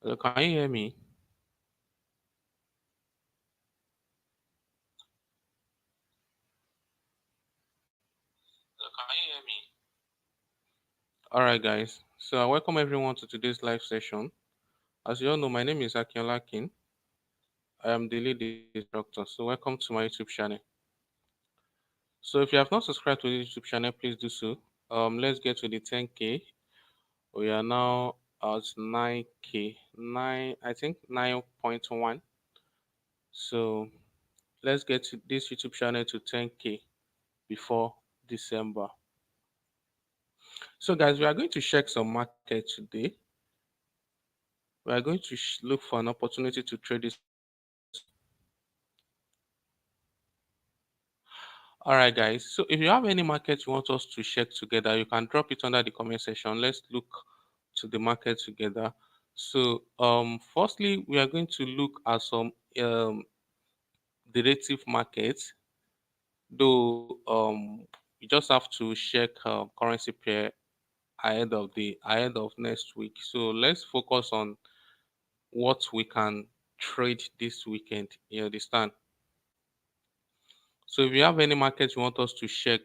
Can you hear me? Can you hear me? All right, guys. So I welcome everyone to today's live session. As you all know, my name is Akinola King. I am the lead instructor. So welcome to my YouTube channel. So if you have not subscribed to the YouTube channel, please do so. Let's get to the 10K. We are now at 9K, I think 9.1. So let's get to this YouTube channel to 10K before December. So guys, we are going to check some market today. We are going to look for an opportunity to trade this. All right, guys. So if you have any market you want us to check together, you can drop it under the comment section. Let's look to the market together. So firstly, we are going to look at some derivative markets. Though you just have to check currency pair ahead of next week. So let's focus on what we can trade this weekend. You understand? So if you have any market you want us to check,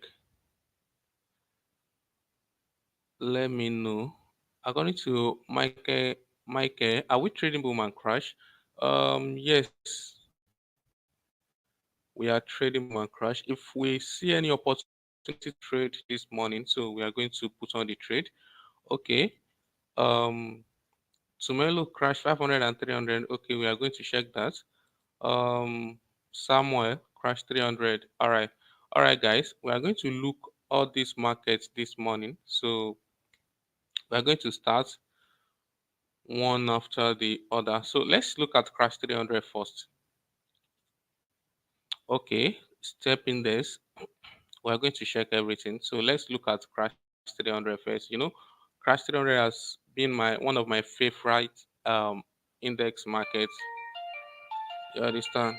let me know. According to Michael, are we trading boom and crash? Yes, we are trading boom and crash. If we see any opportunity to trade this morning, so we are going to put on the trade. Okay. Um, Tomorrow crash 500 and 300. Okay, we are going to check that. Um, Samuel crash 300. All right, guys. We are going to look all these markets this morning. So we are going to start one after the other. So let's look at crash 300 first. Okay, step in this. We're going to check everything. So let's look at crash 300 first. Crash 300 has been my one of my favorite index markets. You understand?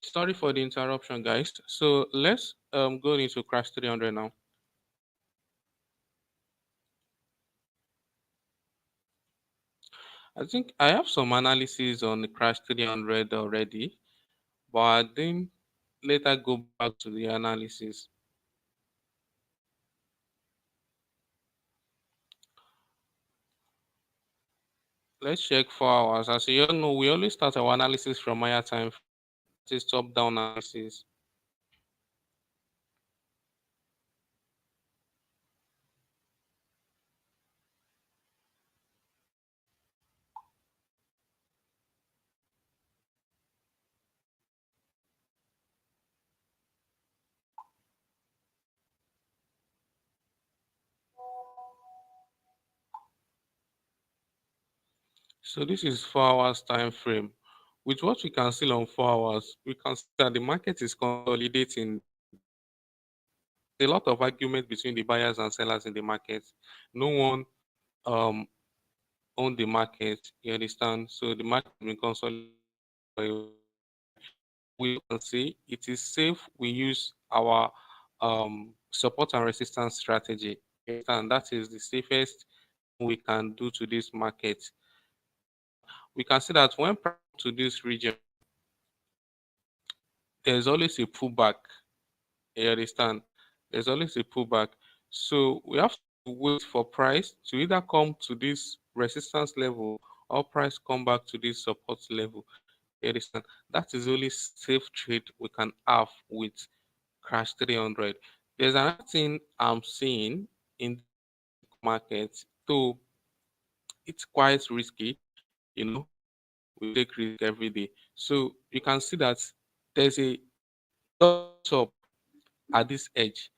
Sorry for the interruption, guys. So let's go into crash 300 now. I think I have some analysis on the crash 300 already, but I didn't later go back to the analysis. Let's check 4 hours. As you all know, we always start our analysis from higher time. This top-down analysis. So this is 4 hours time frame. With what we can see on 4 hours, we can see that the market is consolidating. There's a lot of argument between the buyers and sellers in the market. No one um own the market. You understand? So the market has been consolidating for a while. We can see it is safe. We use our support and resistance strategy. You understand? That is the safest thing we can do to this market. We can see that when price to this region, there's always a pullback. You understand? There's always a pullback. So we have to wait for price to either come to this resistance level or price come back to this support level. You understand? That is only safe trade we can have with Crash 300. There's another thing I'm seeing in market, though it's quite risky, you know, we take risk every day. So you can see that there's a double top at this edge,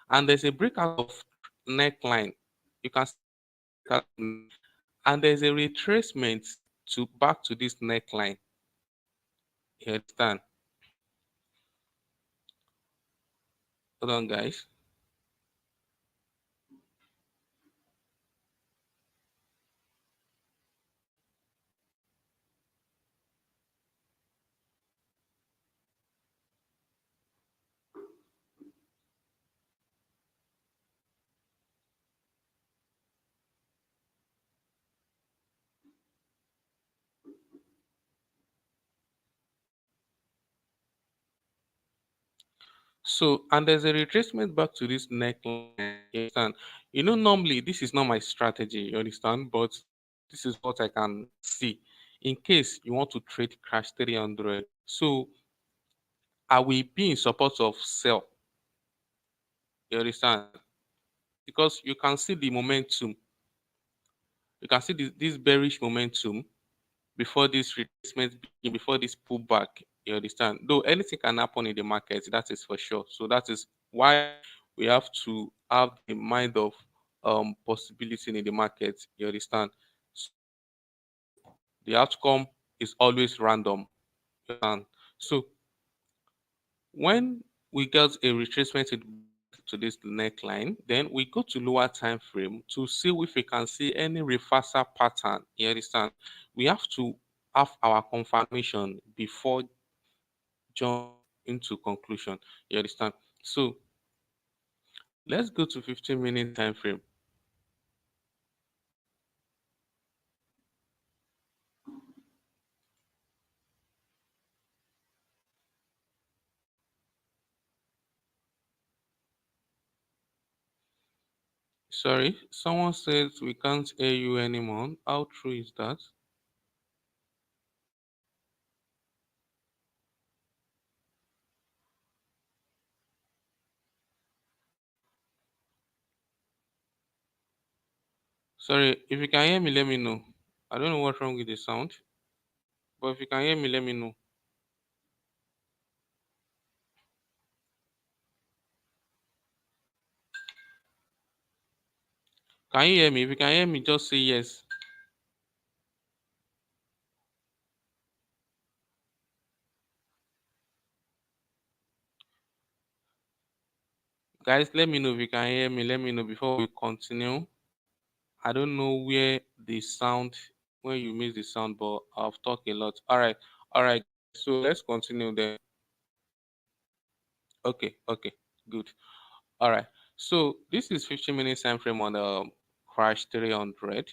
and there's a breakout of neckline. You can see breakout and there's a retracement to back to this neckline. You understand? Hold on, guys. So, and there's a retracement back to this neckline. You understand? You know, normally this is not my strategy, you understand? But this is what I can see. In case you want to trade Crash 300, so I will be in support of sell. You understand? Because you can see the momentum. You can see this bearish momentum before this retracement begin, before this pullback. You understand? Though anything can happen in the market, that is for sure. So that is why we have to have the mind of possibility in the market. You understand? So the outcome is always random. You understand? So when we get a retracement to this neckline, then we go to lower time frame to see if we can see any reversal pattern. You understand? We have to have our confirmation before jump into conclusion. You understand? So let's go to 15-minute time frame. Sorry, someone says we can't hear you anymore. How true is that? Sorry, if you can hear me, let me know. I don't know what's wrong with the sound, but if you can hear me, let me know. Can you hear me? If you can hear me, just say yes. Guys, let me know if you can hear me. Let me know before we continue. I don't know where the sound, where you miss the sound, but I've talked a lot. All right. So let's continue then. Okay, good. All right. So this is 15 minutes time frame on the crash 300.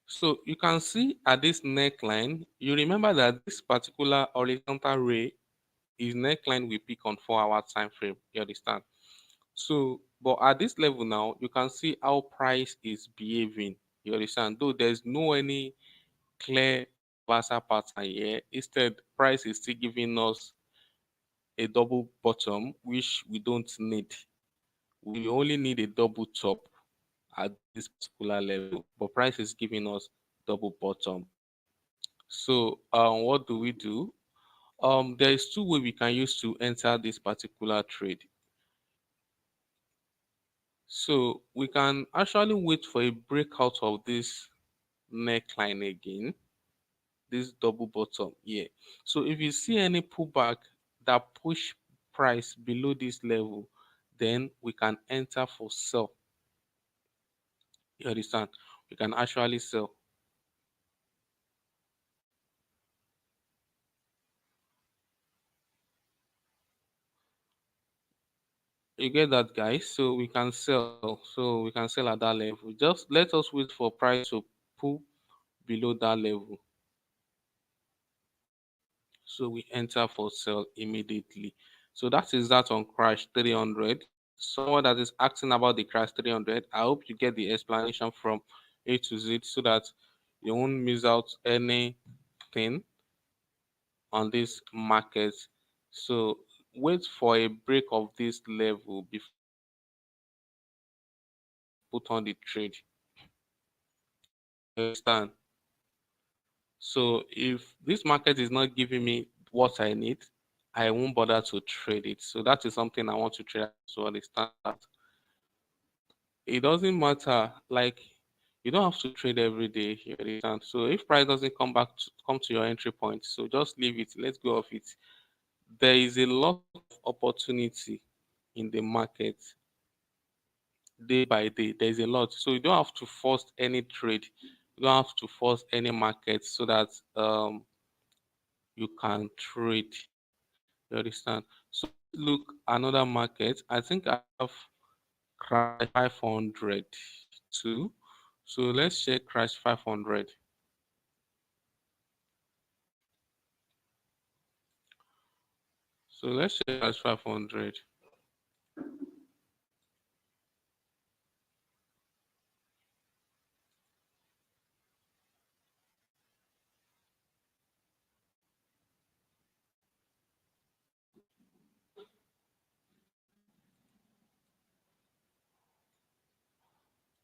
So you can see at this neckline, you remember that this particular horizontal ray is neckline we pick on 4 hour time frame. You understand? So, but at this level now, you can see how price is behaving. You understand? Though there's no any clear reversal pattern here. Instead, price is still giving us a double bottom, which we don't need. We only need a double top at this particular level, but price is giving us double bottom. So, what do we do? There is two ways we can use to enter this particular trade. So we can actually wait for a breakout of this neckline again, this double bottom here. So if you see any pullback that push price below this level, then we can enter for sell. You understand? We can actually sell. You get that, guys? So we can sell. So we can sell at that level. Just let us wait for price to pull below that level. So we enter for sell immediately. So that is that on crash 300. Someone that is asking about the crash 300, I hope you get the explanation from A to Z so that you won't miss out anything on this market. So wait for a break of this level before put on the trade. You understand? So if this market is not giving me what I need, I won't bother to trade it. So that is something I want to trade to understand that it doesn't matter. Like you don't have to trade every day. You understand? So if price doesn't come to your entry point, so just leave it. Let's go off it. There is a lot of opportunity in the market day by day. There's a lot. So you don't have to force any trade. You don't have to force any market so that you can trade. You understand? So look another market. I think I have crash 500 too. So let's check crash 500. So let's check crash 500.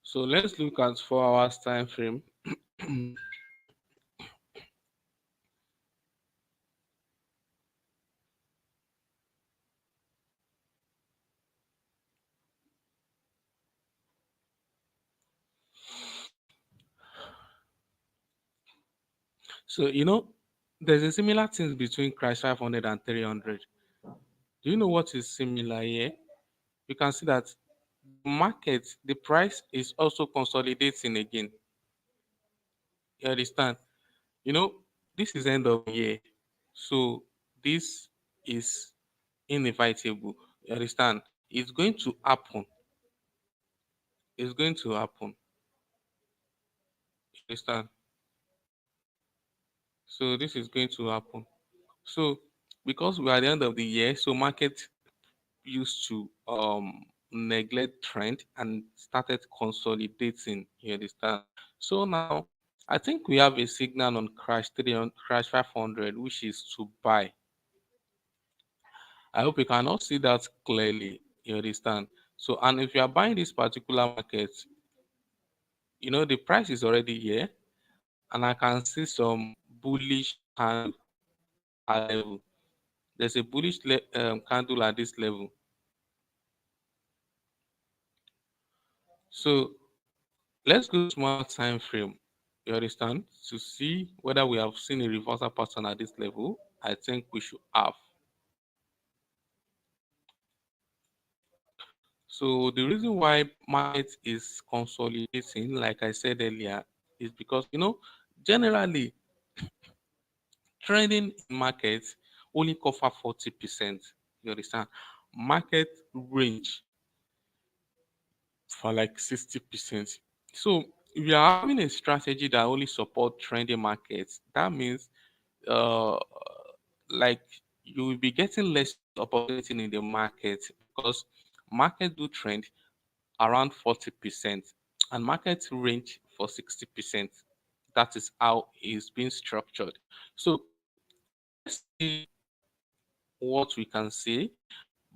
So let's look at 4 hours time frame. So there's a similar thing between crash 500 and 300. Do you know what is similar here? You can see that market, the price is also consolidating again. You understand? You know, this is end of year. So this is inevitable. You understand? It's going to happen. It's going to happen. You understand? So this is going to happen. So because we are at the end of the year, so market used to neglect trend and started consolidating. You understand? So now I think we have a signal on crash 300, crash 500, which is to buy. I hope you cannot see that clearly. You understand? So, and if you are buying this particular market, the price is already here, and I can see some bullish candle at level. There's a candle at this level. So let's go to small time frame. You understand? To see whether we have seen a reversal pattern at this level. I think we should have. So the reason why market is consolidating, like I said earlier, is because generally trading in markets only cover 40%. You understand? Market range for like 60%. So if you are having a strategy that only support trending markets, that means uh like you will be getting less opportunity in the market because market do trend around 40% and market range for 60%. That is how it's being structured. So let's see what we can see.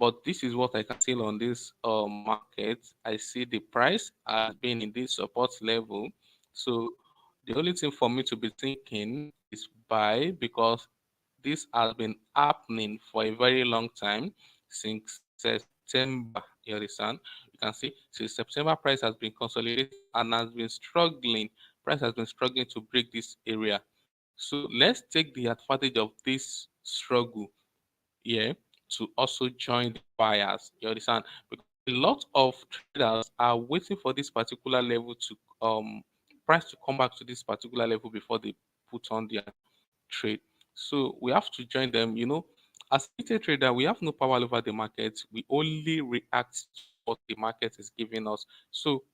But this is what I can see on this market. I see the price has been in this support level. So the only thing for me to be thinking is buy because this has been happening for a very long time since September. You understand? You can see since September price has been consolidating and has been struggling. Price has been struggling to break this area. So let's take the advantage of this struggle here to also join the buyers. You understand? Because a lot of traders are waiting for this particular level to price to come back to this particular level before they put on their trade. So we have to join them. As a retail trader, we have no power over the market. We only react to what the market is giving us. So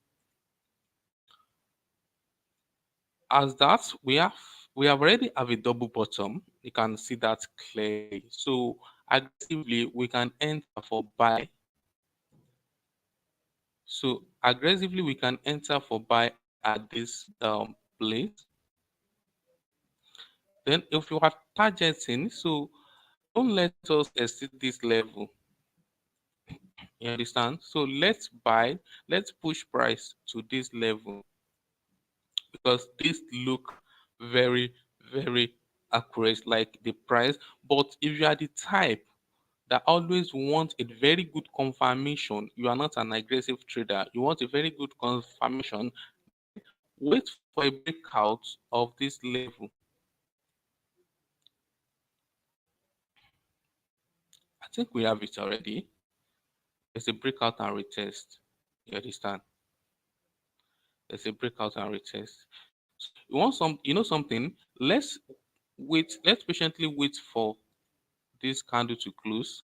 as that, we have already have a double bottom. You can see that clearly. So aggressively we can enter for buy. So aggressively we can enter for buy at this place. Then if you are targeting, so don't let us exceed this level. You understand? So let's buy, let's push price to this level because this look very, very accurate, like the price. But if you are the type that always want a very good confirmation, you are not an aggressive trader, you want a very good confirmation, then wait for a breakout of this level. I think we have it already. There's a breakout and retest. You understand? There's a breakout and retest. So you want something? Let's patiently wait for this candle to close.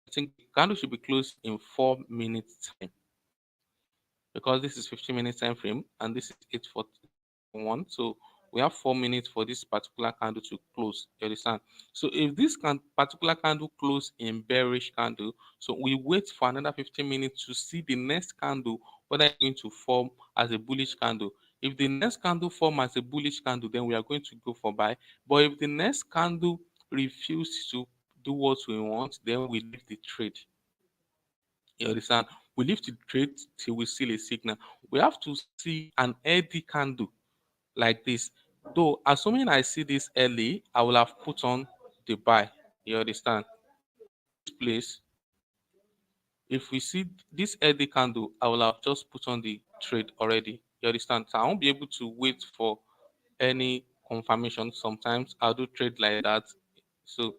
I think the candle should be closed in 4 minutes time because this is 15 minutes time frame and this is 8:41. So we have 4 minutes for this particular candle to close. You understand? So if this particular candle close in bearish candle, so we wait for another 15 minutes to see the next candle whether it's going to form as a bullish candle. If the next candle form as a bullish candle, then we are going to go for buy. But if the next candle refuses to do what we want, then we leave the trade. You understand? We leave the trade till we see a signal. We have to see an eddy candle like this. Though, assuming I see this early, I will have put on the buy. You understand? This place, if we see this eddy candle, I will have just put on the trade already. You understand? So I won't be able to wait for any confirmation. Sometimes I'll do trade like that. So,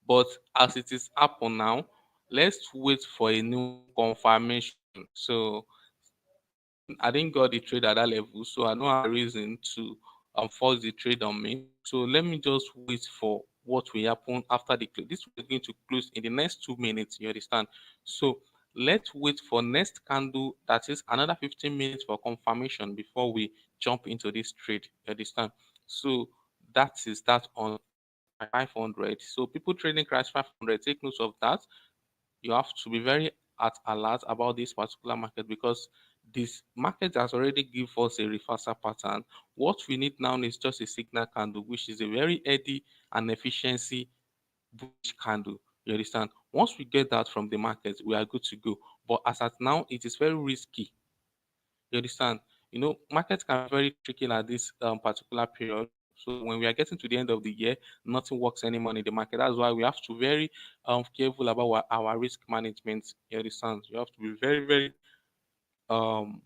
but as it is happen now, let's wait for a new confirmation. So I didn't got the trade at that level, so I don't have a reason to force the trade on me. So let me just wait for what will happen after the close. This is going to close in the next 2 minutes. You understand? So let's wait for next candle. That is another 15 minutes for confirmation before we jump into this trade. You understand? So that is that on 500. So people trading crash 500. Take note of that. You have to be very at alert about this particular market because this market has already give us a reversal pattern. What we need now is just a signal candle, which is a very eddy and efficiency bullish candle. You understand? Once we get that from the market, we are good to go. But as at now, it is very risky. You understand? Markets can be very tricky at this particular period. So when we are getting to the end of the year, nothing works anymore in the market. That's why we have to very careful about our risk management. You understand? You have to be very, very um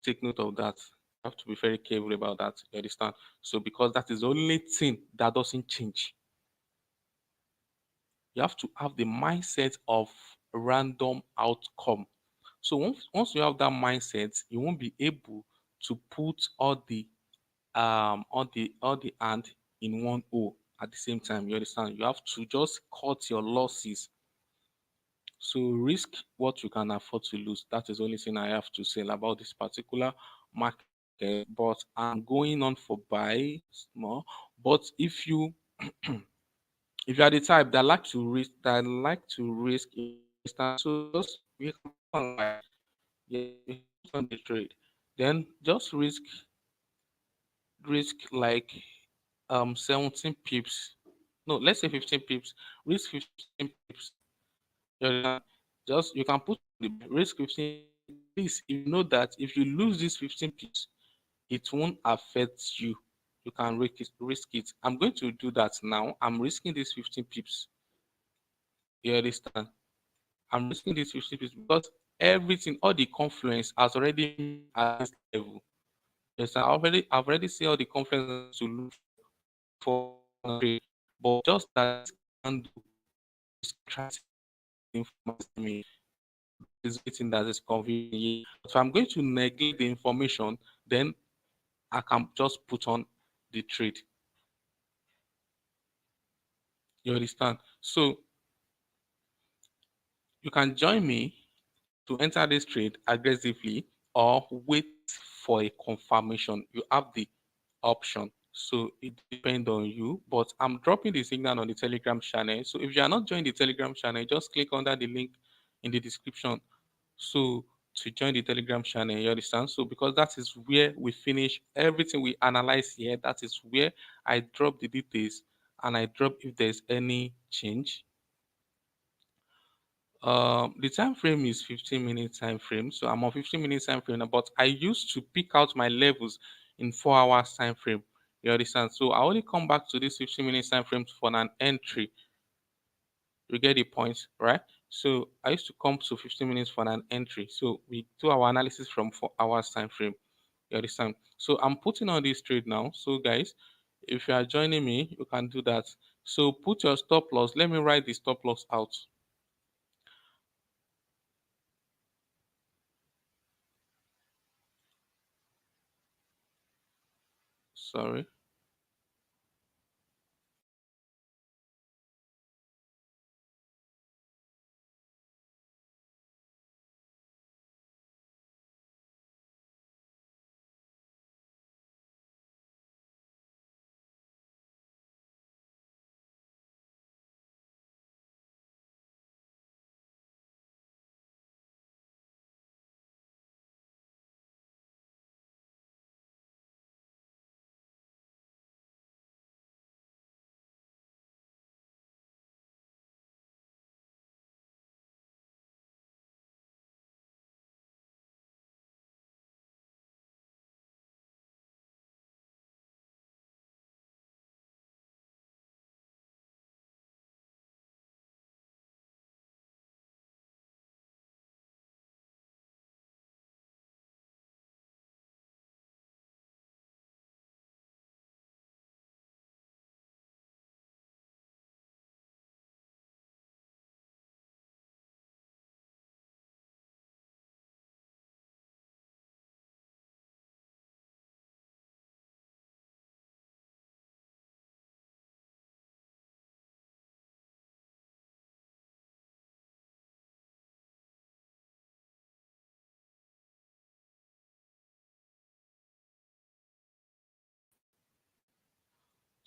take note of that. You have to be very careful about that. You understand? So because that is the only thing that doesn't change. You have to have the mindset of random outcome. So once you have that mindset, you won't be able to put all the hand in one hole at the same time. You understand? You have to just cut your losses. So risk what you can afford to lose. That is the only thing I have to say about this particular market. But I'm going on for buy small. But if you are the type that like to risk, you understand? So just you can put on buy. Yeah, you can put on the trade. Then just risk like 17 pips. No, let's say 15 pips. Risk 15 pips. You understand? Just you can put the risk 15 pips. At least if you know that if you lose these 15 pips, it won't affect you. You can risk it. I'm going to do that now. I'm risking these 15 pips. You understand? I'm risking this 50 pips because everything, all the confluence has already met at this level. Yes, I've already seen all the confluence to look before trade. But just that this candle is contracting for my me. That is waiting that is convenient. But if I'm going to neglect the information, then I can just put on the trade. You understand? So you can join me to enter this trade aggressively or wait for a confirmation. You have the option. So it depends on you. But I'm dropping the signal on the Telegram channel. So if you are not joining the Telegram channel, just click under the link in the description. So to join the Telegram channel, you understand? So because that is where we finish everything we analyze here. That is where I drop the details and I drop if there's any change. The time frame is 15-minute time frame. So I'm on 15-minute time frame now, but I used to pick out my levels in 4 hours time frame. You understand? So I only come back to this 15-minute time frame for an entry. You get the point, right? So I used to come to 15 minutes for an entry. So we do our analysis from 4 hours time frame. You understand? So I'm putting on this trade now. So guys, if you are joining me, you can do that. So put your stop loss. Let me write the stop loss out. Sorry.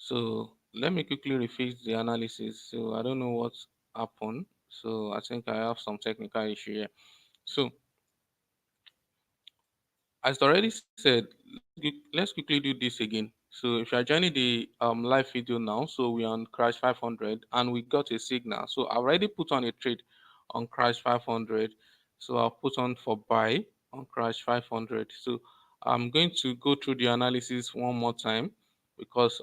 So let me quickly refix the analysis. So I don't know what happened. So I think I have some technical issue here. So as already said, let's quickly do this again. So if you are joining the live video now, so we're on crash 500 and we got a signal. So I already put on a trade on crash 500. So I'll put on for buy on crash 500. So I'm going to go through the analysis one more time because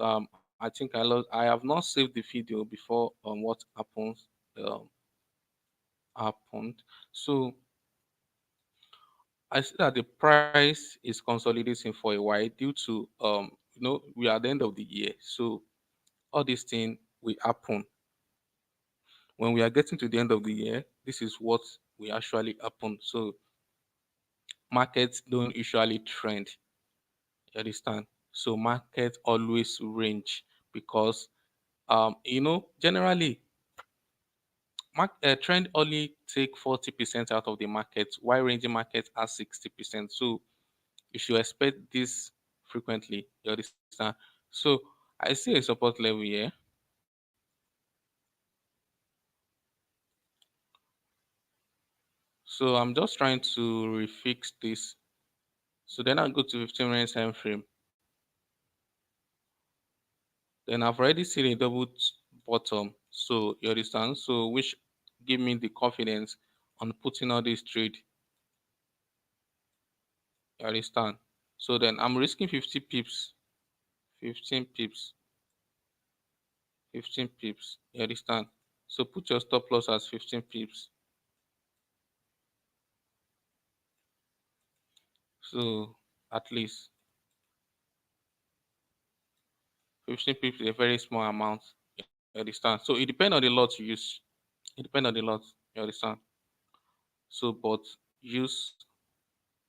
I think I have not saved the video before what um, happened. So I see that the price is consolidating for a while due to we are at the end of the year. So all these things will happen. When we are getting to the end of the year, this is what will actually happen. So markets don't usually trend. You understand? So markets always range because generally trend only take 40% out of the market, while ranging market has 60%. So you should expect this frequently. You understand? So I see a support level here. So I'm just trying to refix this. So then I go to 15-minute time frame. Then I've already seen a bottom. So you understand? So which give me the confidence on putting all this trade. You understand? So then I'm risking 50 pips, 15 pips, 15 pips. You understand? So put your stop loss as 15 pips. So at least 15 pips is a very small amount. You understand? So it depends on the lot you use. It depends on the lot. You understand? So, but use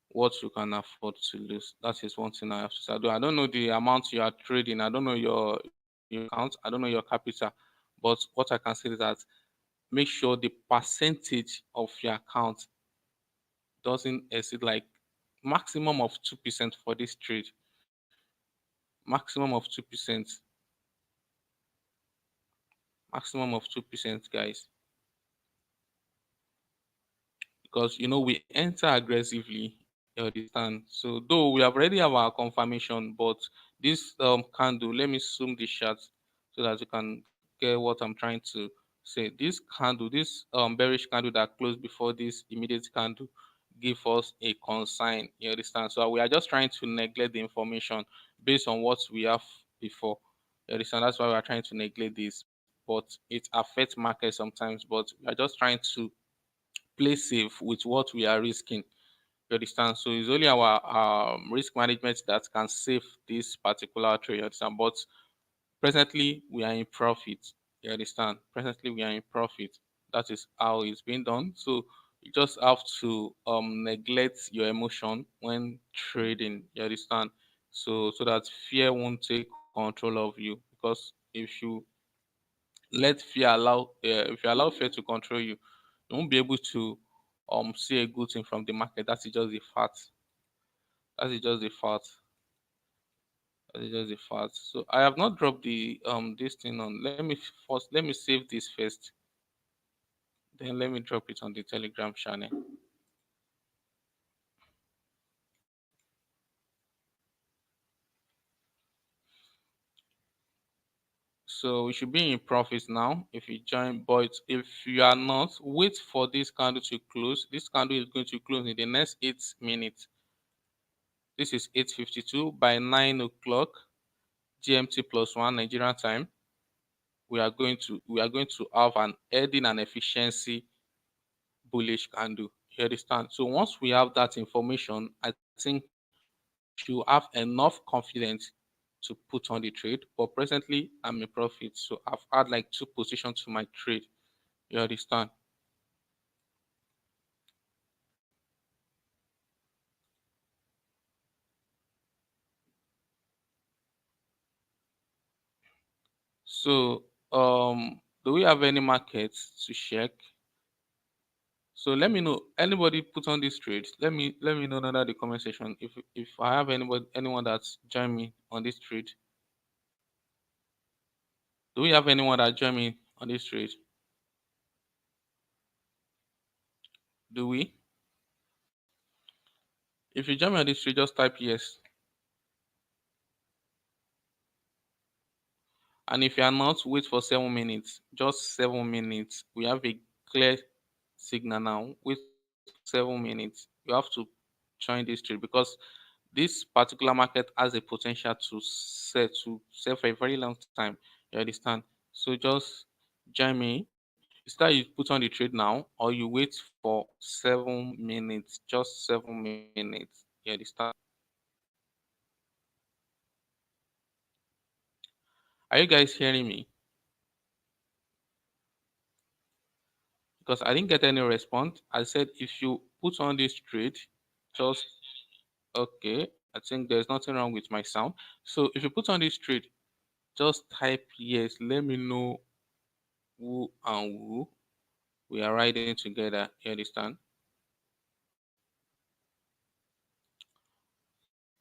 what you can afford to lose. That is one thing I have to say. I don't know the amount you are trading. I don't know your account. I don't know your capital. But what I can say is that make sure the percentage of your account doesn't exceed like maximum of 2% for this trade. Maximum of 2%. Maximum of 2%, guys. Because we enter aggressively. You understand? So though we have already have our confirmation, but this candle, let me zoom the chart so that you can get what I'm trying to say. This candle, this bearish candle that closed before this immediate candle, give us a consign. You understand? So we are just trying to neglect the information based on what we have before. You understand? That's why we are trying to neglect this. But it affects market sometimes. But we are just trying to play safe with what we are risking. You understand? So it's only our risk management that can save this particular trade. You understand? But presently we are in profit. You understand? Presently we are in profit. That is how it's being done. So you just have to neglect your emotion when trading. You understand? So that fear won't take control of you, because if you allow fear to control you, you won't be able to see a good thing from the market. That is just the fact. That is just the fact. That is just the fact. So I have not dropped the this thing on. Let me save this first. Then let me drop it on the Telegram channel. So we should be in profits now if you join. But if you are not, wait for this candle to close. This candle is going to close in the next 8 minutes. This is 8:52 by 9 o'clock GMT plus one Nigerian time. We are going to have an heading and efficiency bullish candle. You understand? So once we have that information, I think we should have enough confidence to put on the trade. But presently, I'm in profit, so I've had like two positions to my trade. You understand? So do we have any markets to check? So let me know. Anybody put on this trade? Let me know under the comment section if I have anyone that's joined me on this trade. Do we have anyone that joined me on this trade? Do we? If you join me on this trade, just type yes. And if you are not, wait for 7 minutes. Just 7 minutes. We have a clear signal now. Wait for 7 minutes. You have to join this trade because this particular market has a potential to sell for a very long time. You understand? So just join me. It's that you put on the trade now, or you wait for 7 minutes. Just 7 minutes. You understand? Are you guys hearing me? Because I didn't get any response. I said if you put on this trade, just okay. I think there's nothing wrong with my sound. So if you put on this trade, just type yes. Let me know who and who we are riding together. You understand?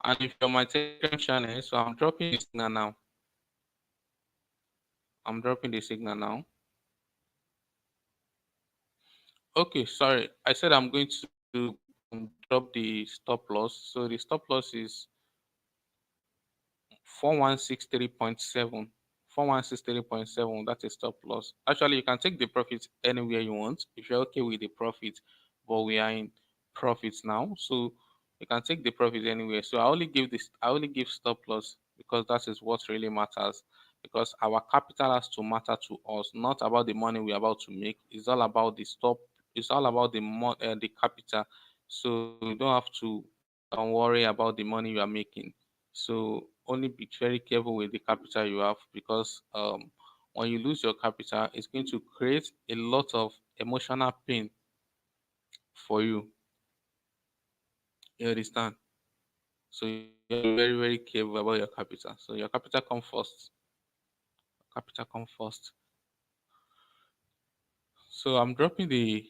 And if you're on my Telegram channel, so I'm dropping the signal now. I'm dropping the signal now. Okay, sorry. I said I'm going to drop the stop loss. So the stop loss is 4163.7. 4163.7. That's a stop loss. Actually, you can take the profit anywhere you want if you're okay with the profit, but we are in profits now, so you can take the profit anywhere. So I only give stop loss because that is what really matters. Because our capital has to matter to us, not about the money we're about to make. It's all about the stop. It's all about the capital. So you don't have to don't worry about the money you are making. So only be very careful with the capital you have, because when you lose your capital, it's going to create a lot of emotional pain for you. You understand? So you have to be very, very careful about your capital. So your capital come first. Capital come first. So I'm dropping the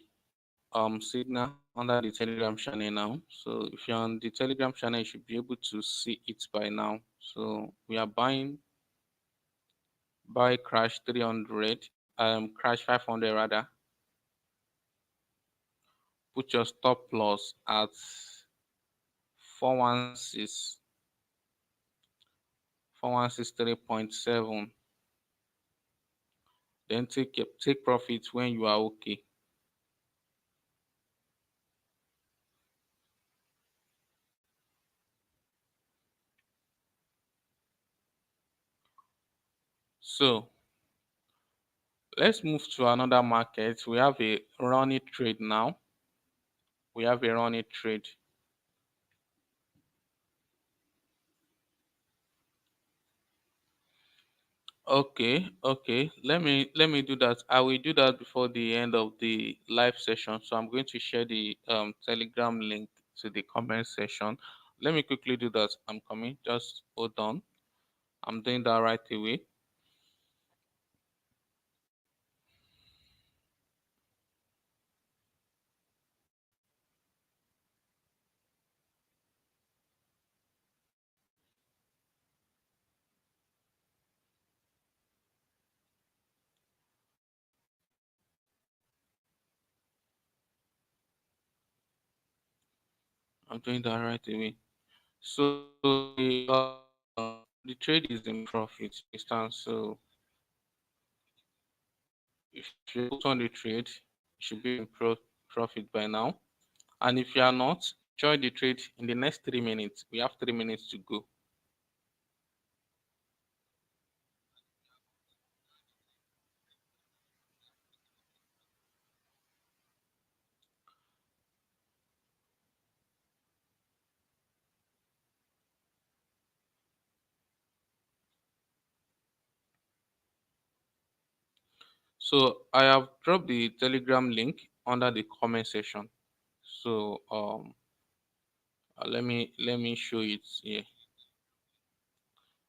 signal under the Telegram channel now. So if you're on the Telegram channel, you should be able to see it by now. So we are buying buy crash 300, crash 500 rather. Put your stop loss at 416 463.7. Then take profit when you are okay. So let's move to another market. We have a running trade now. We have a running trade. Okay, okay. Let me do that. I will do that before the end of the live session. So I'm going to share the Telegram link to the comment section. Let me quickly do that. I'm coming. Just hold on. I'm doing that right away. I'm doing that right away. So the trade is in profit. You understand? So if you put on the trade, you should be in profit by now. And if you are not, join the trade in the next 3 minutes. We have 3 minutes to go. So I have dropped the Telegram link under the comment section. So let me show it here.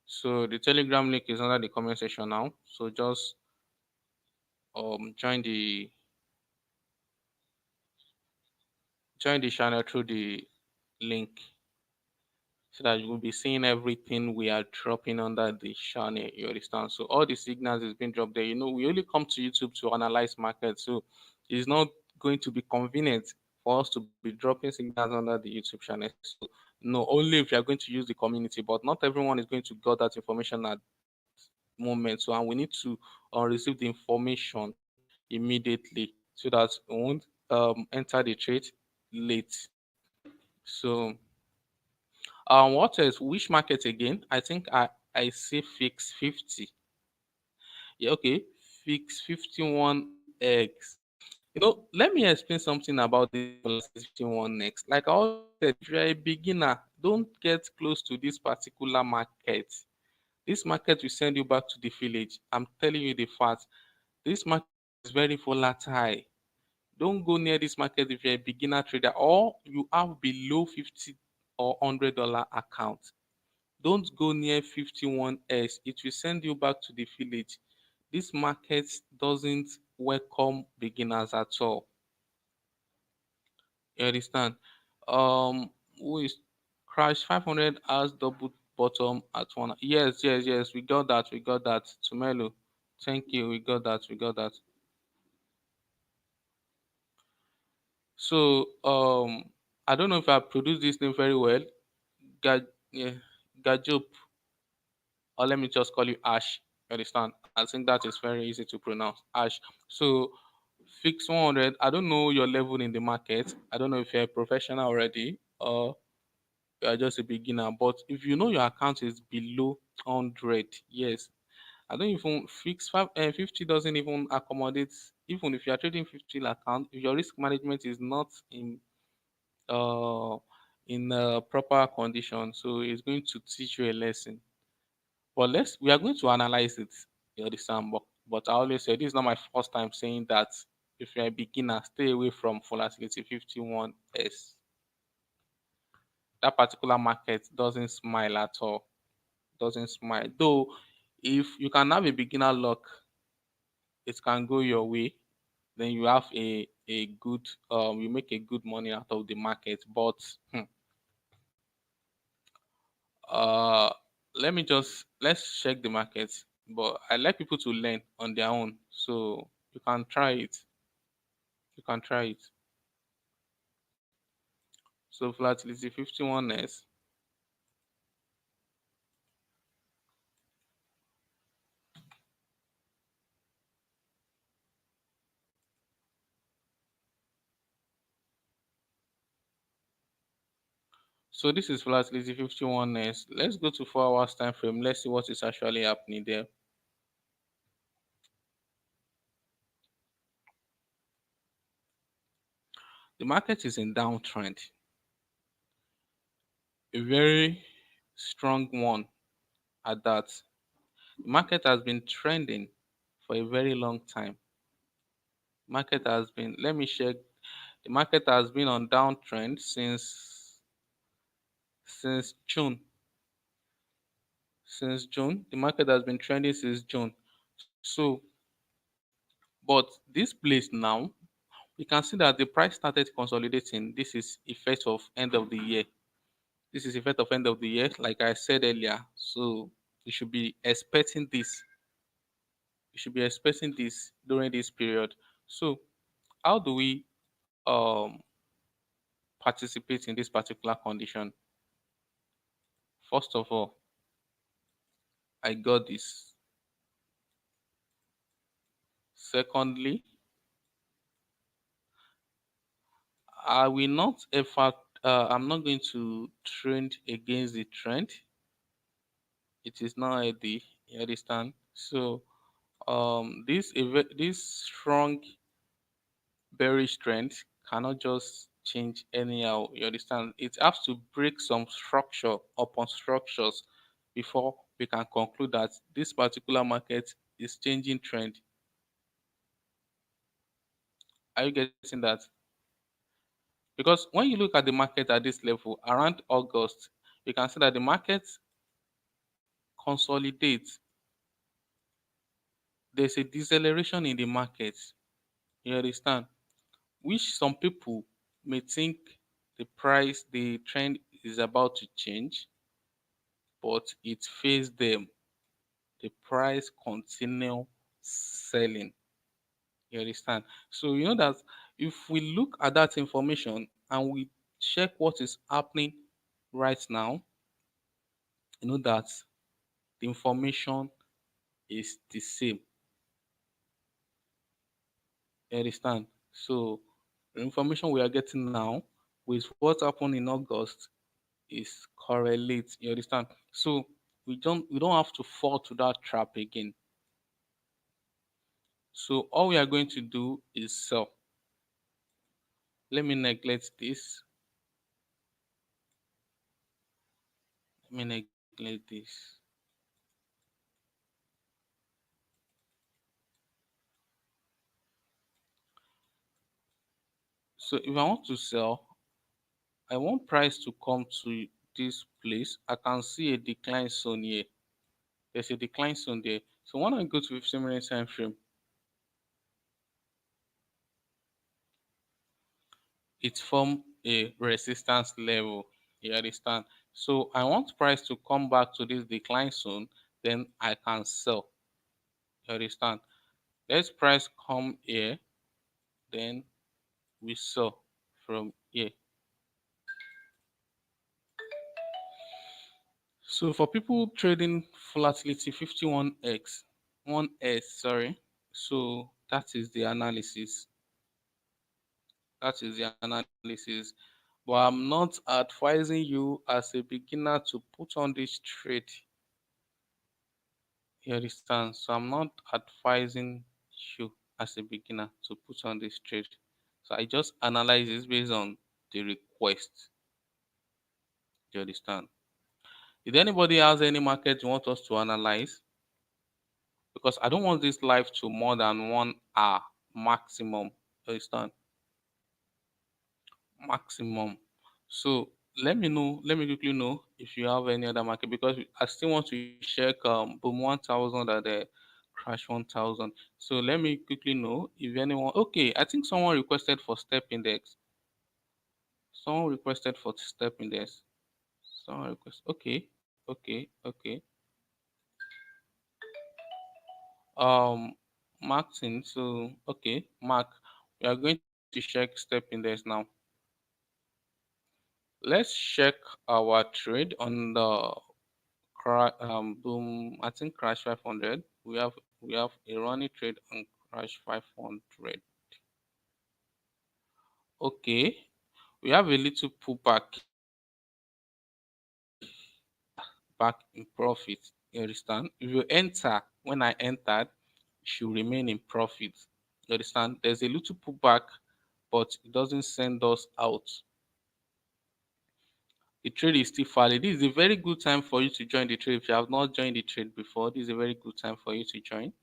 So the Telegram link is under the comment section now. So just join the channel through the link, so that you will be seeing everything we are dropping under the channel. You understand? So all the signals is being dropped there. You know, we only come to YouTube to analyze markets, so it's not going to be convenient for us to be dropping signals under the YouTube channel. So no, only if you are going to use the community, but not everyone is going to get that information at moment. So and we need to receive the information immediately, so that we won't enter the trade late. So what else? Which market again? I think I say fix 50. Yeah, okay. Fix 51x. Let me explain something about this volatility 51 next. Like I always said, if you're a beginner, don't get close to this particular market. This market will send you back to the village. I'm telling you the fact. This market is very volatile. Don't go near this market if you're a beginner trader or you have below 50 or $100 account. Don't go near 51s. It will send you back to the village. This market doesn't welcome beginners at all. You understand? Who is crash 500 has double bottom at one. Yes, yes, yes. We got that. We got that. Tumelo. Thank you. We got that. We got that. So I don't know if I produced this name very well. Yeah, Gajop, or let me just call you Ash. You understand? I think that is very easy to pronounce. Ash. So fix 100. I don't know your level in the market. I don't know if you're a professional already or you are just a beginner. But if you know your account is below 100, yes, I don't even fix 50 doesn't even accommodate. Even if you are trading 50 account, if your risk management is not uh in a proper condition. So it's going to teach you a lesson. But we are going to analyze it. You understand? But I always say this is not my first time saying that if you're a beginner, stay away from volatility 51S. That particular market doesn't smile at all. Doesn't smile. Though if you can have a beginner luck, it can go your way, then you have a good you make a good money out of the market. But uh let's check the market. But I like people to learn on their own. So you can try it. You can try it. So volatility 51S. So this is volatility 51S. Let's go to 4 hours time frame. Let's see what is actually happening there. The market is in downtrend, a very strong one at that. The market has been trending for a very long time. Market has been, let me check. The market has been on downtrend since June. Since June, the market has been trending since June. So, but this place now, you can see that the price started consolidating. This is effect of end of the year. This is effect of end of the year, like I said earlier. So you should be expecting this. You should be expecting this during this period. So how do we participate in this particular condition? First of all, I got this. Secondly, I will not ever I'm not going to trend against the trend. It is not healthy. You understand? So this strong bearish trend cannot just change anyhow. You understand? It has to break some structure upon structures before we can conclude that this particular market is changing trend. Are you getting that? Because when you look at the market at this level around August, you can see that the market consolidates. There's a deceleration in the market. You understand? Which some people may think the trend is about to change, but it fails them. The price continue selling. You understand? So you know that if we look at that information and we check what is happening right now, you know that the information is the same. You understand? So the information we are getting now with what happened in August is correlate. You understand? So we don't have to fall to that trap again. So all we are going to do is sell. Let me neglect this. Let me neglect this. So if I want to sell, I want price to come to this place. I can see a decline zone here. There's a decline zone there. So when I go to 15-minute time frame, it form a resistance level. You understand? So I want price to come back to this decline zone, then I can sell. You understand? Let's price come here, then we sell from here. So for people trading volatility 51x, 1s, sorry. So that is the analysis. That is the analysis. But I'm not advising you as a beginner to put on this trade. You understand? So I'm not advising you as a beginner to put on this trade. So I just analyze this based on the request. Do you understand? Did anybody has any market you want us to analyze? Because I don't want this live to more than 1 hour maximum. You understand? Maximum. So let me quickly know if you have any other market, because I still want to check boom 1000 and the crash 1000. So let me quickly know if anyone. Okay, I think someone requested for step index. Someone requested for step index. Someone request. Okay, okay, okay. Um, Martin. So okay, Mark, we are going to check step index now. Let's check our trade on the boom. I think crash 500. We have a running trade on crash 500. Okay, we have a little pullback back in profit. You understand? If you enter when I entered, you should remain in profit. You understand? There's a little pullback, but it doesn't send us out. The trade is still valid. This is a very good time for you to join the trade. If you have not joined the trade before, this is a very good time for you to join.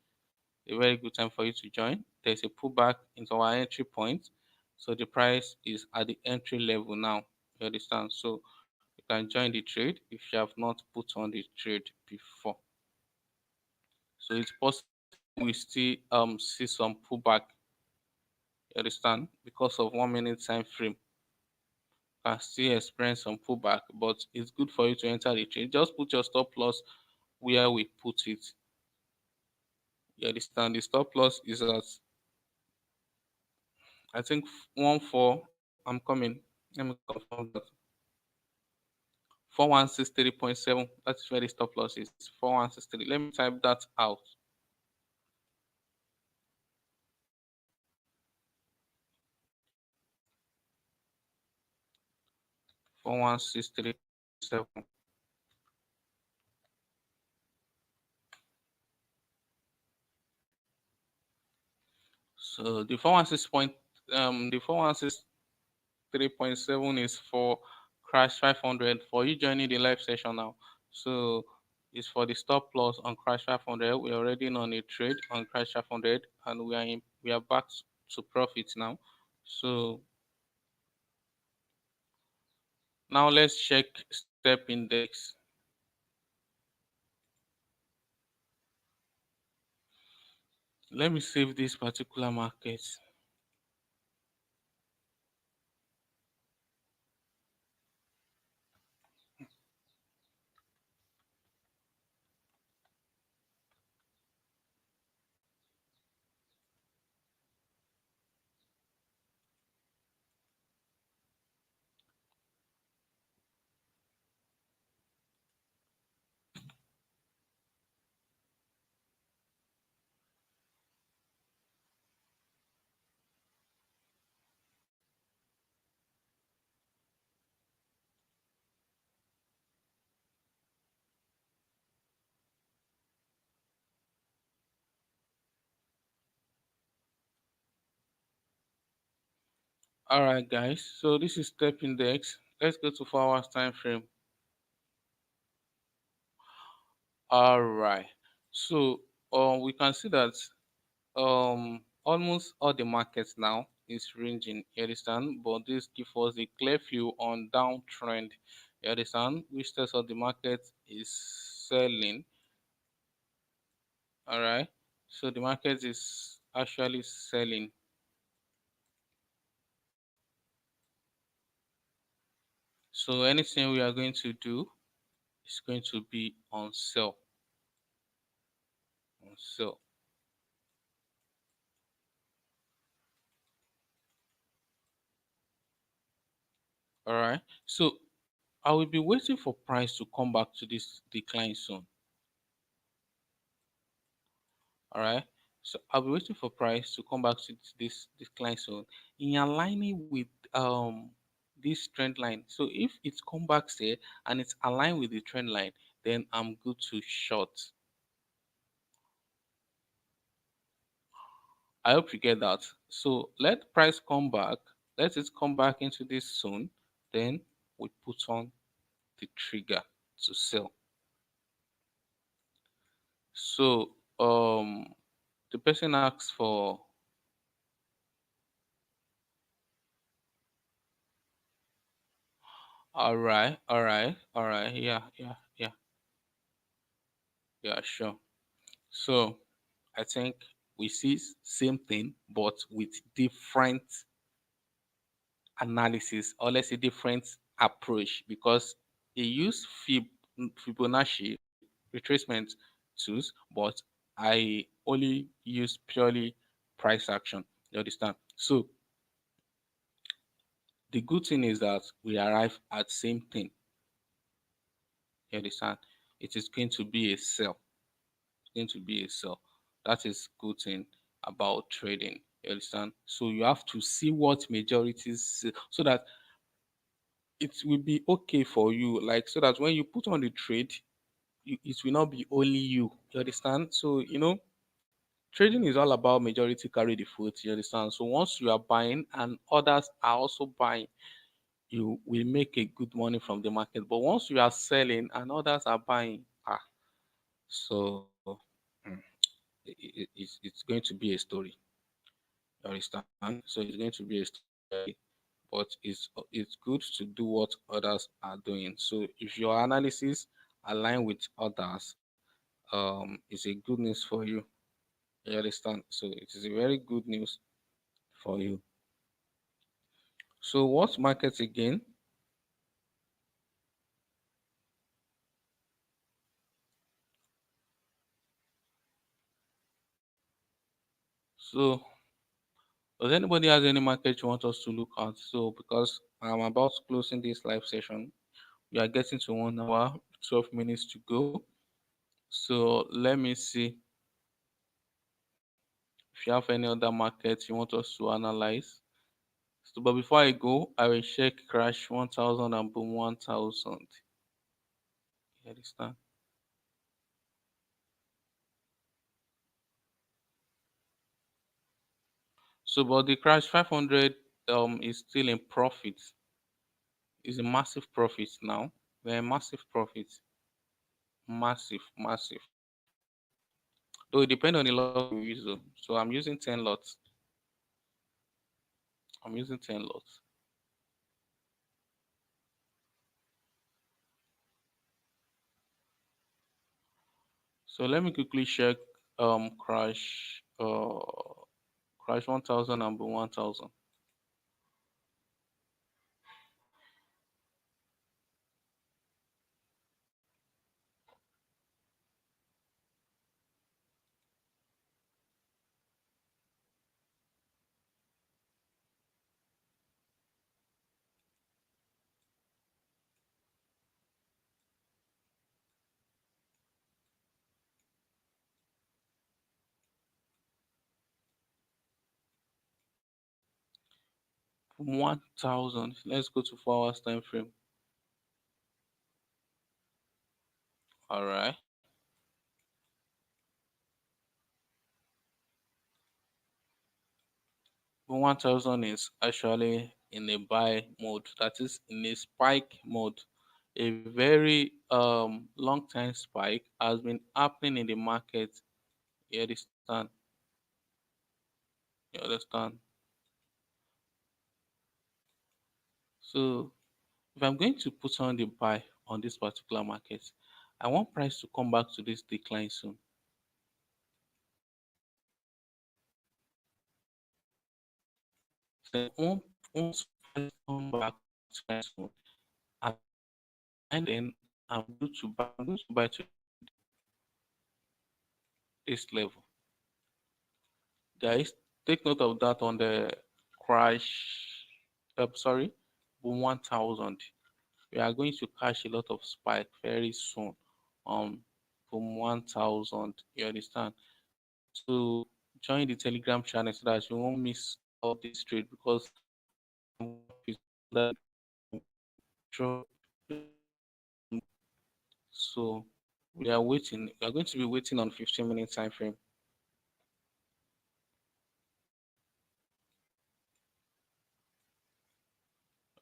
A very good time for you to join. There's a pullback into our entry point. So the price is at the entry level now. You understand? So you can join the trade if you have not put on the trade before. So it's possible we still see some pullback. You understand? Because of 1 minute time frame. Can still experience some pullback, but it's good for you to enter the trade. Just put your stop loss where we put it. You understand? The stop loss is at, I think, 1 4. I'm coming. Let me confirm that. 4163.7. That's where the stop loss is. 4163. Let me type that out. 4163.7. So the 416.3.7 is for crash 500 for you joining the live session now. So it's for the stop loss on crash 500. We're already on a trade on crash 500, and we are back to profit now. So now let's check step index. Let me save this particular market. All right, guys. So this is step index. Let's go to 4 hours time frame. All right. So we can see that almost all the markets now is ranging. You understand? But this gives us a clear view on downtrend. You understand? Which tells us the market is selling. All right. So the market is actually selling. So anything we are going to do is going to be on sell. On sell. All right. So I will be waiting for price to come back to this decline zone. All right. So I'll be waiting for price to come back to this decline zone in aligning with this trend line. So if it come back there and it's aligned with the trend line, then I'm good to short. I hope you get that. So let price come back. Let it come back into this zone. Then we put on. the trigger to sell. So the person asks for, all right, yeah, sure. So I think we see same thing but with different analysis, or let's say different approach, because they use Fibonacci retracement tools, but I only use purely price action. You understand? So the good thing is that we arrive at same thing. You understand? It is going to be a sell. It's going to be a sell. That is good thing about trading. You understand? So you have to see what majorities so that it will be okay for you. Like, so that when you put on the trade, it will not be only you. You understand? So trading is all about majority carry the fruit. You understand? So once you are buying and others are also buying, you will make a good money from the market. But once you are selling and others are buying, so it's going to be a story. You understand? So it's going to be a story, but it's good to do what others are doing. So if your analysis align with others, it's a good news for you. You understand? So it is a very good news for you. So what market again? So does anybody has any market you want us to look at? So because I'm about closing this live session, we are getting to 1 hour, 12 minutes to go. So let me see if you have any other markets you want us to analyze. So, but before I go, I will check crash 1000 and boom 1000. You understand? So, but the crash 500 is still in profit. Is a massive profit now. We're in massive profit. Massive, massive. Though it depends on the lot you use though. So I'm using 10 lots. I'm using 10 lots. So let me quickly check crash 1000 and boom 1000. Boom 1000. Let's go to 4 hours time frame. All right. But 1000 is actually in a buy mode, that is in a spike mode. A very long time spike has been happening in the market. You understand? You understand? So if I'm going to put on the buy on this particular market, I want price to come back to this decline soon. So once price come back to decline soon, and then I'm going to buy to this level. Guys, take note of that on the crash. Sorry, 1000. We are going to catch a lot of spike very soon on from 1000. You understand? So join the Telegram channel so that you won't miss out this trade because that so we are waiting. We are going to be waiting on 15-minute time frame.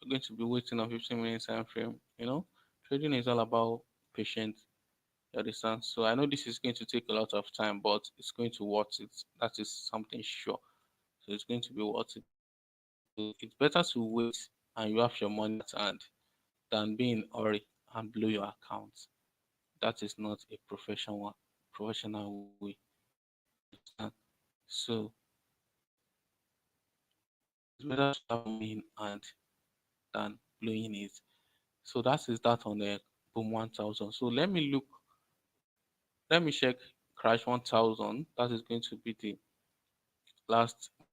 We're going to be waiting on 15 minutes time frame. Trading is all about patience. You understand? So I know this is going to take a lot of time, but it's going to worth it. That is something sure. So it's going to be worth it. So it's better to wait and you have your money at hand than be in a hurry and blow your account. That is not a professional way. You understand? So it's better to have money in hand than blowing it. So that is that on the boom 1000. So let me check crash 1000. That is going to be the last market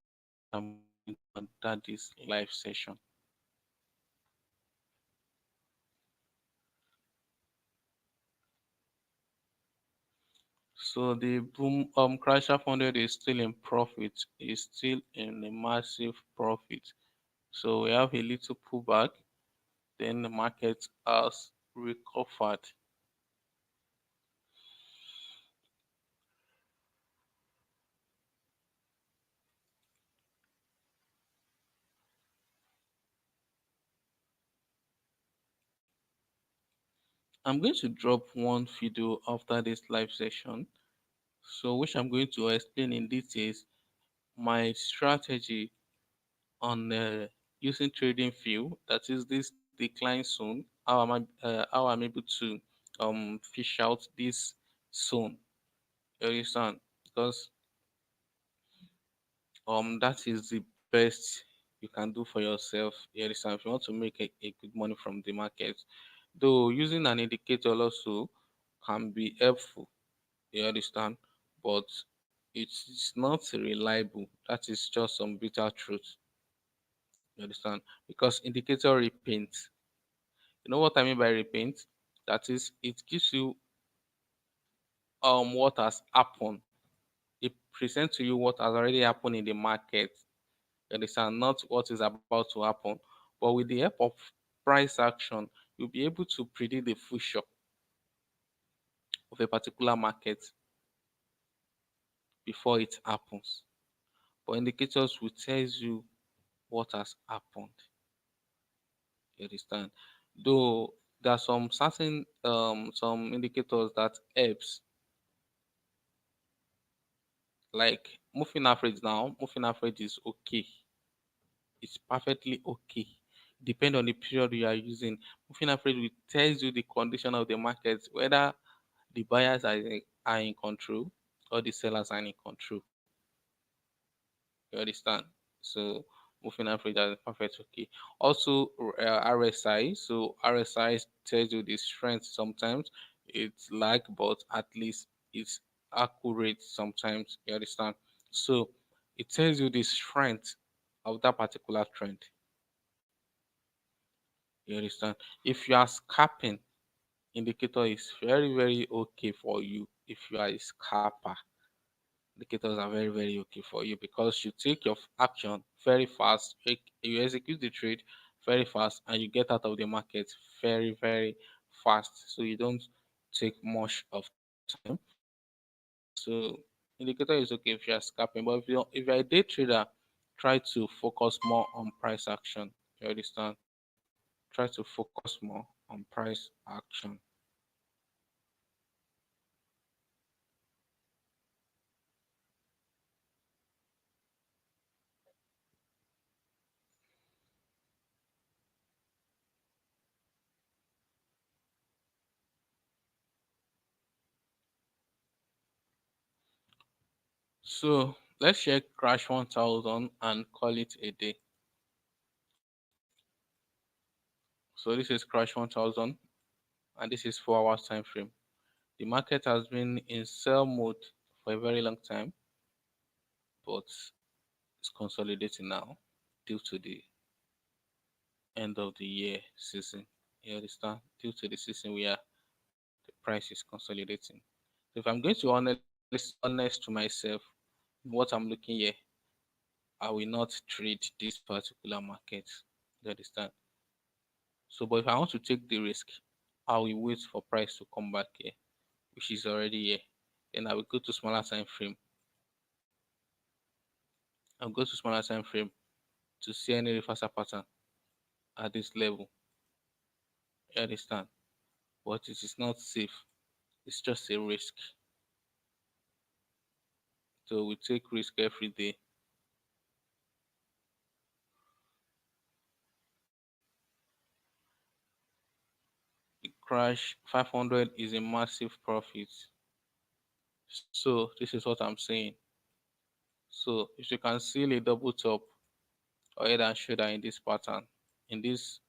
I'm going to under this live session. So the boom crash 100 is still in profit, is still in a massive profit. So we have a little pullback, then the market has recovered. I'm going to drop one video after this live session, so which I'm going to explain in details my strategy on using trading view. That is this decline zone. How I'm able to fish out this zone. You understand? Because that is the best you can do for yourself. You understand? If you want to make a good money from the market, though using an indicator also can be helpful. You understand? But it's not reliable. That is just some bitter truth. You understand? Because indicator repaint. You know what I mean by repaint? That is, it gives you what has happened. It presents to you what has already happened in the market. You understand? Not what is about to happen. But with the help of price action, you'll be able to predict the future of a particular market before it happens. But indicators will tell you what has happened. You understand? Though there are some certain some indicators that helps, like moving average. Now moving average is okay, it's perfectly okay. Depend on the period you are using. Moving average will tells you the condition of the market, whether the buyers are in control or the sellers are in control. You understand? So moving average is perfect okay. Also RSI. So RSI tells you the strength. Sometimes it's lag, but at least it's accurate sometimes. You understand? So it tells you the strength of that particular trend. You understand? If you are scalping, indicator is very okay for you. If you are a scalper, indicators are very okay for you because you take your action very fast, you execute the trade very fast, and you get out of the market very fast. So you don't take much of time. So indicator is okay if you are scalping, but if you're a day trader, try to focus more on price action. You understand? Try to focus more on price action. So let's check crash 1000 and call it a day. So this is crash 1000 and this is 4 hours time frame. The market has been in sell mode for a very long time, but it's consolidating now due to the end of the year season. You understand? Due to the season where the price is consolidating. So if I'm going to honest to myself, what I'm looking here, I will not trade this particular market. You understand? So, but if I want to take the risk, I will wait for price to come back here, which is already here. Then I will go to smaller time frame. I'll go to smaller time frame to see any reversal pattern at this level. You understand? but it is not safe. It's just a risk. So we take risk every day. The crash 500 is a massive profit. So this is what I'm saying. So if you can seal a double top or head and shoulder in this pattern, in this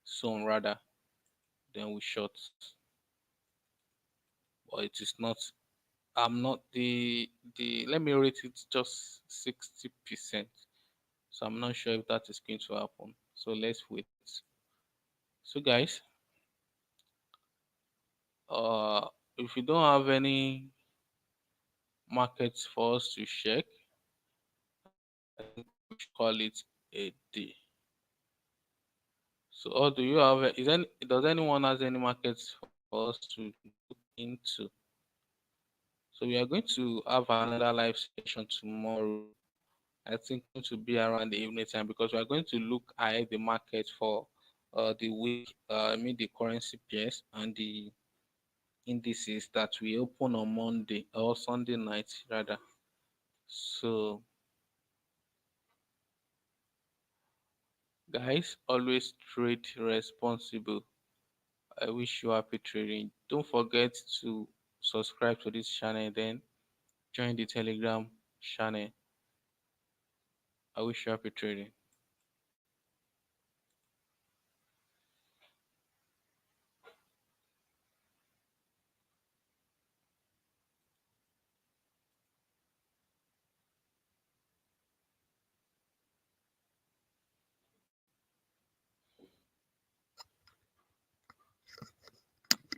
zone rather, then we short. But it is not. I'm not the. Let me rate it just 60%. So I'm not sure if that is going to happen. So let's wait. So guys, uh, if you don't have any markets for us to check, I think we should call it a day. So, or do you have? Is any does anyone has any markets for us to look into? So we are going to have another live session tomorrow. I think it's going to be around the evening time because we are going to look at the market for the week, I mean the currency pairs and the indices that we open on Monday or Sunday night rather. So guys, always trade responsible. I wish you happy trading. Don't forget to subscribe to this channel, then join the Telegram channel. I wish you happy trading.